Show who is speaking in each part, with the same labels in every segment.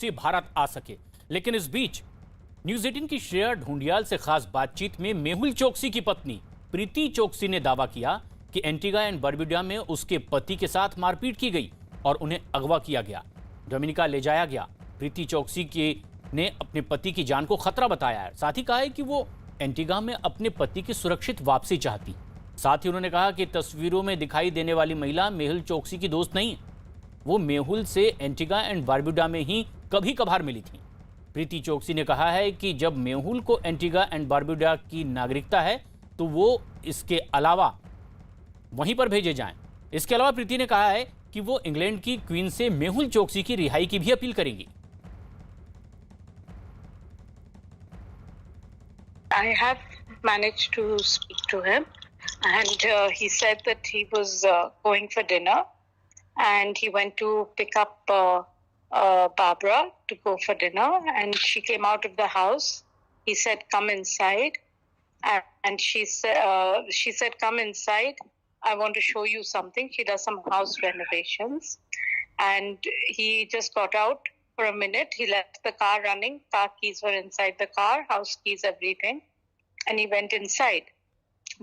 Speaker 1: से भारत आ सके। लेकिन इस बीच न्यूज 18 की श्रेया ढूंढियाल से खास बातचीत में मेहुल चोकसी की पत्नी प्रीति चोकसी ने दावा किया कि एंटीगा एंड बारबुडा में उसके पति के साथ मारपीट की गई और उन्हें अगवा किया गया, डोमिनिका ले जाया गया। प्रीति चोकसी ने अपने पति की जान को खतरा बताया है। साथ ही कहा है कि वो एंटीगा में अपने पति की सुरक्षित वापसी चाहती। साथ ही उन्होंने कहा कि तस्वीरों में दिखाई देने वाली महिला मेहुल चोकसी की दोस्त नहीं है, वो मेहुल से एंटीगा एंड बारबुडा में ही कभी कभार मिली थी। प्रीति चोकसी ने कहा है कि जब मेहुल को एंटीगा एंड बारबुडा की नागरिकता है तो वो इसके अलावा वहीं पर भेजे जाएं। इसके अलावा प्रीति ने कहा है कि वो इंग्लैंड की क्वीन से मेहुल चोकसी की रिहाई की भी अपील करेंगी।
Speaker 2: I have managed to speak to him, and he said that he was going for dinner, and he went to pick up Barbara to go for dinner, and she came out of the house. He said, "Come inside," and she said, "Come inside. I want to show you something." She does some house renovations, and he just got out for a minute. He left the car running. Car keys were inside the car, house keys, everything. And he went inside.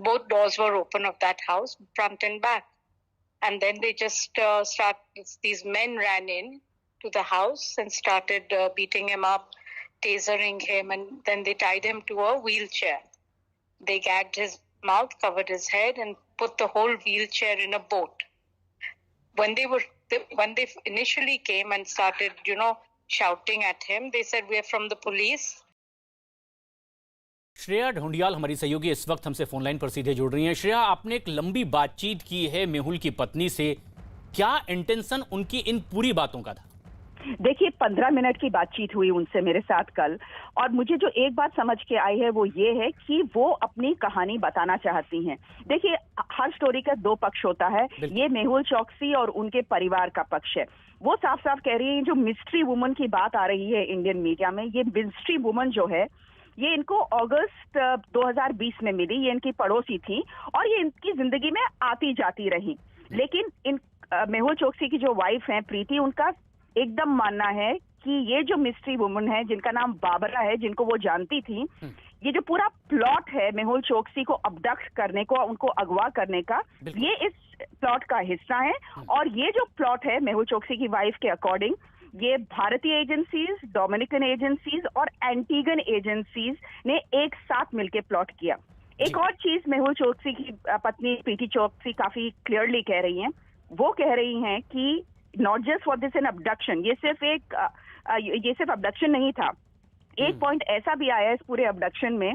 Speaker 2: Both doors were open of that house, front and back. And then they just these men ran in to the house and started beating him up, tasering him, and then they tied him to a wheelchair. They gagged his mouth, covered his head, and put the whole wheelchair in a boat. When they initially came and started, shouting at him, they said, "We are from the police."
Speaker 1: Shreya ढूंढियाल हमारी सहयोगी इस वक्त हमसे phone line पर सीधे जुड़ रही हैं। श्रेया, आपने एक लंबी बातचीत की है मेहुल की पत्नी से, क्या इंटेंशन उनकी इन पूरी बातों का था?
Speaker 3: देखिए, 15 मिनट की बातचीत हुई उनसे मेरे साथ कल, और मुझे जो एक बात समझ के आई है वो ये है कि वो अपनी कहानी बताना चाहती हैं। देखिए, हर स्टोरी का दो पक्ष होता है। ये मेहुल चोकसी और उनके परिवार का पक्ष है। वो साफ साफ कह रही है, जो मिस्ट्री वुमन की बात आ रही है इंडियन मीडिया में, ये मिस्ट्री वुमन जो है ये इनको अगस्त 2020 में मिली। ये इनकी पड़ोसी थी और ये इनकी जिंदगी में आती जाती रही। लेकिन इन मेहुल चोकसी की जो वाइफ है प्रीति, उनका एकदम मानना है कि ये जो मिस्ट्री वुमन है जिनका नाम बाबरा है, जिनको वो जानती थी, ये जो पूरा प्लॉट है मेहुल चोकसी को अबडक्ट करने को, उनको अगवा करने का, ये इस प्लॉट का हिस्सा है। और ये जो प्लॉट है मेहुल चोकसी की वाइफ के अकॉर्डिंग, ये भारतीय एजेंसीज, डोमिनिकन एजेंसीज और एंटीगन एजेंसीज ने एक साथ मिलकर प्लॉट किया। एक और चीज मेहुल चोकसी की पत्नी प्रीति चोकसी काफी क्लियरली कह रही हैं। वो कह रही हैं कि not just for this an abduction, ये सिर्फ अबडक्शन नहीं था। एक पॉइंट ऐसा भी आया इस पूरे अबडक्शन में,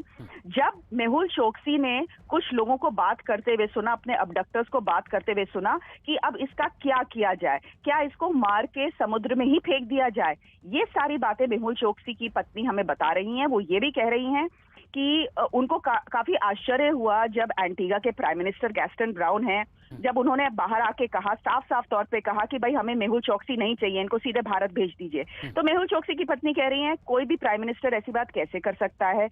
Speaker 3: जब मेहुल चोकसी ने कुछ लोगों को बात करते हुए सुना, अपने अबडक्टर्स को बात करते हुए सुना कि अब इसका क्या किया जाए, क्या इसको मार के समुद्र में ही फेंक दिया जाए। ये सारी बातें मेहुल चोकसी की पत्नी हमें बता रही हैं। वो ये भी कह रही हैं कि उनको काफी आश्चर्य हुआ जब एंटीगा के प्राइम मिनिस्टर गैस्टन ब्राउन हैं, जब उन्होंने बाहर आके कहा, साफ तौर पे कहा कि भाई हमें मेहुल चोकसी नहीं चाहिए, इनको सीधे भारत भेज दीजिए। तो मेहुल चोकसी की पत्नी कह रही हैं, कोई भी प्राइम मिनिस्टर ऐसी बात कैसे कर सकता है?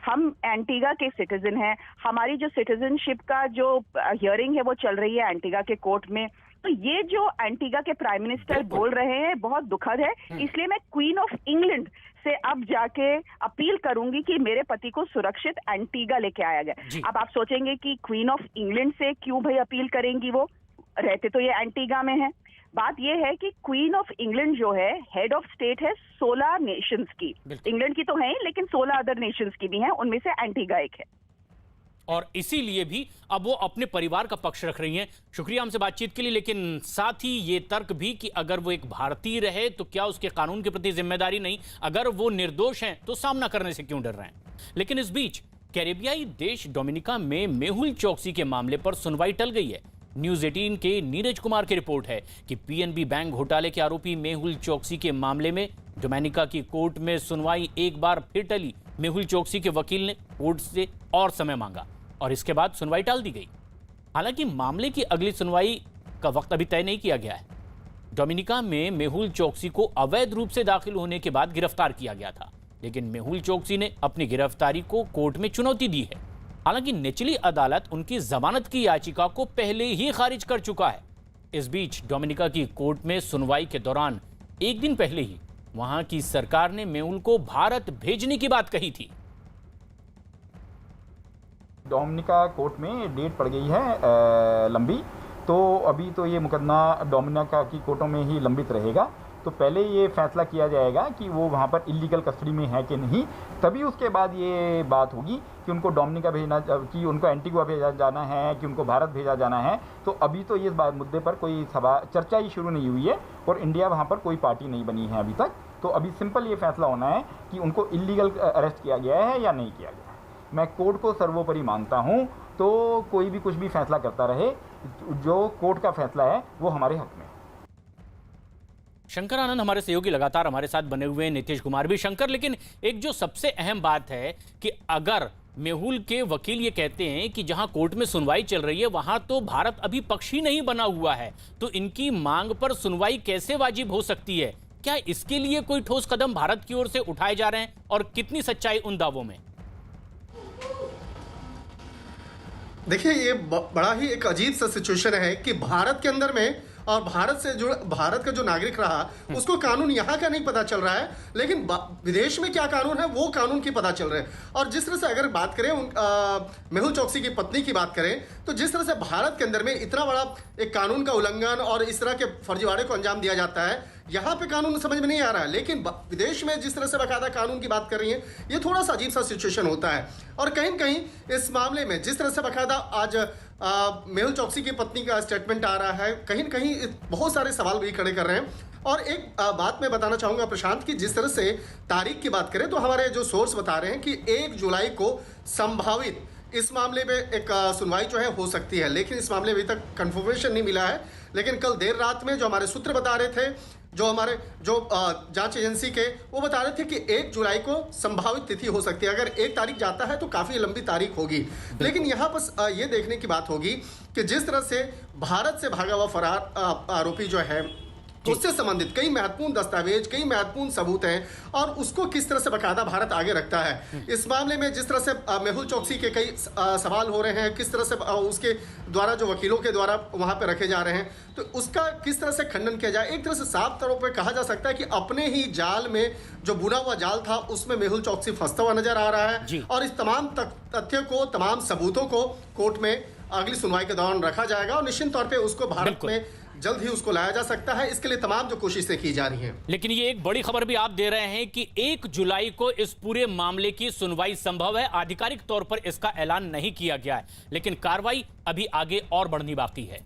Speaker 3: हम एंटीगा के सिटीजन हैं, हमारी जो सिटीजनशिप का जो हियरिंग है वो चल रही है एंटीगा के कोर्ट में। तो ये जो एंटीगा के प्राइम मिनिस्टर बोल रहे हैं बहुत दुखद है। इसलिए मैं क्वीन ऑफ इंग्लैंड से अब जाके अपील करूंगी कि मेरे पति को सुरक्षित एंटीगा लेके आया जाए। अब आप सोचेंगे कि क्वीन ऑफ इंग्लैंड से क्यों भाई अपील करेंगी, वो रहते तो ये एंटीगा में है। बात ये है कि क्वीन ऑफ इंग्लैंड जो है हेड ऑफ स्टेट है 16 नेशंस की। इंग्लैंड की तो है ही, लेकिन 16 अदर नेशंस की भी हैं, उनमें से एंटीगा एक है।
Speaker 1: और इसीलिए भी अब वो अपने परिवार का पक्ष रख रही हैं। शुक्रिया हमसे बातचीत के लिए। लेकिन साथ ही ये तर्क भी कि अगर वो एक भारतीय रहे तो क्या उसके कानून के प्रति जिम्मेदारी नहीं? अगर वो निर्दोष हैं तो सामना करने से क्यों डर रहे हैं? लेकिन इस बीच कैरेबियाई देश डोमिनिका में मेहुल चोकसी के मामले पर सुनवाई टल गई है। न्यूज 18 के नीरज कुमार की रिपोर्ट है कि पीएनबी बैंक घोटाले के आरोपी मेहुल चोकसी के मामले में डोमिनिका की कोर्ट में सुनवाई एक बार फिर टली। मेहुल चोकसी के वकील ने कोर्ट से और समय मांगा और इसके बाद सुनवाई टाल दी गई। हालांकि मामले की अगली सुनवाई का वक्त अभी तय नहीं किया गया है। डोमिनिका में मेहुल चोकसी को अवैध रूप से दाखिल होने के बाद गिरफ्तार किया गया था, लेकिन मेहुल चोकसी ने अपनी गिरफ्तारी को कोर्ट में चुनौती दी है। हालांकि निचली अदालत उनकी जमानत की याचिका को पहले ही खारिज कर चुका है। इस बीच डोमिनिका की कोर्ट में सुनवाई के दौरान एक दिन पहले ही वहां की सरकार ने मेहुल को भारत भेजने की बात कही थी।
Speaker 4: डोमिनिका कोर्ट में डेट पड़ गई है लंबी, तो अभी तो ये मुकदमा डोमिनिका की कोर्टों में ही लंबित रहेगा। तो पहले ये फैसला किया जाएगा कि वो वहाँ पर इलीगल कस्टडी में है कि नहीं, तभी उसके बाद ये बात होगी कि उनको डोमिनिका भेजना, कि उनको एंटीगुआ भेजा जाना है, कि उनको भारत भेजा जाना है। तो अभी तो इस मुद्दे पर कोई चर्चा ही शुरू नहीं हुई है और इंडिया वहाँ पर कोई पार्टी नहीं बनी है अभी तक। तो अभी सिंपल ये फैसला होना है कि उनको इलीगल अरेस्ट किया गया है या नहीं किया गया है। मैं कोर्ट को सर्वोपरि मानता हूँ, तो कोई भी कुछ भी फैसला करता रहे, जो कोर्ट का फैसला है वो हमारे हक में।
Speaker 1: शंकर आनंद हमारे सहयोगी लगातार हमारे साथ बने हुए हैं, नीतीश कुमार भी। शंकर, लेकिन एक जो सबसे अहम बात है कि अगर मेहुल के वकील ये कहते हैं कि जहां कोर्ट में सुनवाई चल रही है वहां तो भारत अभी पक्षी नहीं बना हुआ है, तो इनकी मांग पर सुनवाई कैसे वाजिब हो सकती है? क्या इसके लिए कोई ठोस कदम भारत की ओर से उठाए जा रहे हैं और कितनी सच्चाई उन दावों में?
Speaker 5: देखिए, ये बड़ा ही एक अजीब सा सिचुएशन है कि भारत के अंदर में और भारत का जो नागरिक रहा उसको कानून यहाँ का नहीं पता चल रहा है, लेकिन विदेश में क्या कानून है वो कानून की पता चल रहे हैं। और जिस तरह से अगर बात करें मेहुल चोकसी की पत्नी की बात करें, तो जिस तरह से भारत के अंदर में इतना बड़ा एक कानून का उल्लंघन और इस तरह के फर्जीवाड़े को अंजाम दिया जाता है, यहाँ पे कानून समझ में नहीं आ रहा है, लेकिन विदेश में जिस तरह से बाकायदा कानून की बात कर रही है, ये थोड़ा सा अजीब सा सिचुएशन होता है। और कहीं कहीं इस मामले में जिस तरह से बाकायदा आज मेहुल चोकसी की पत्नी का स्टेटमेंट आ रहा है, कहीं न कहीं बहुत सारे सवाल भी खड़े कर रहे हैं। और एक बात मैं बताना चाहूंगा प्रशांत की, जिस तरह से तारीख की बात करें तो हमारे जो सोर्स बता रहे हैं कि 1 जुलाई को संभावित इस मामले में एक सुनवाई जो है हो सकती है, लेकिन इस मामले में अभी तक कंफर्मेशन नहीं मिला है। लेकिन कल देर रात में जो हमारे सूत्र बता रहे थे, जो हमारे जांच एजेंसी के, वो बता रहे थे कि 1 जुलाई को संभावित तिथि हो सकती है। अगर 1 तारीख जाता है तो काफी लंबी तारीख होगी। लेकिन यहाँ पर ये देखने की बात होगी कि जिस तरह से भारत से भागा हुआ फरार आरोपी जो है, उससे संबंधित कई महत्वपूर्ण दस्तावेज, कई महत्वपूर्ण सबूत हैं और उसको किस तरह से बकायदा भारत आगे रखता है। इस मामले में जिस तरह से मेहुल चोकसी के कई सवाल हो रहे हैं, किस तरह से उसके द्वारा जो वकीलों के द्वारा वहां पे रखे जा रहे हैं, तो उसका किस तरह से खंडन किया जाए। एक तरह से साफ तौर पर कहा जा सकता है कि अपने ही जाल में जो बुना हुआ जाल था उसमें मेहुल चोकसी फंसता हुआ नजर आ रहा है। और इस तमाम तथ्य को, तमाम सबूतों को कोर्ट में अगली सुनवाई के दौरान रखा जाएगा और निश्चित तौर पर उसको भारत में जल्द ही उसको लाया जा सकता है। इसके लिए तमाम जो कोशिशें की जा रही हैं।
Speaker 1: लेकिन ये एक बड़ी खबर भी आप दे रहे हैं कि 1 जुलाई को इस पूरे मामले की सुनवाई संभव है। आधिकारिक तौर पर इसका ऐलान नहीं किया गया है, लेकिन कार्रवाई अभी आगे और बढ़नी बाकी है।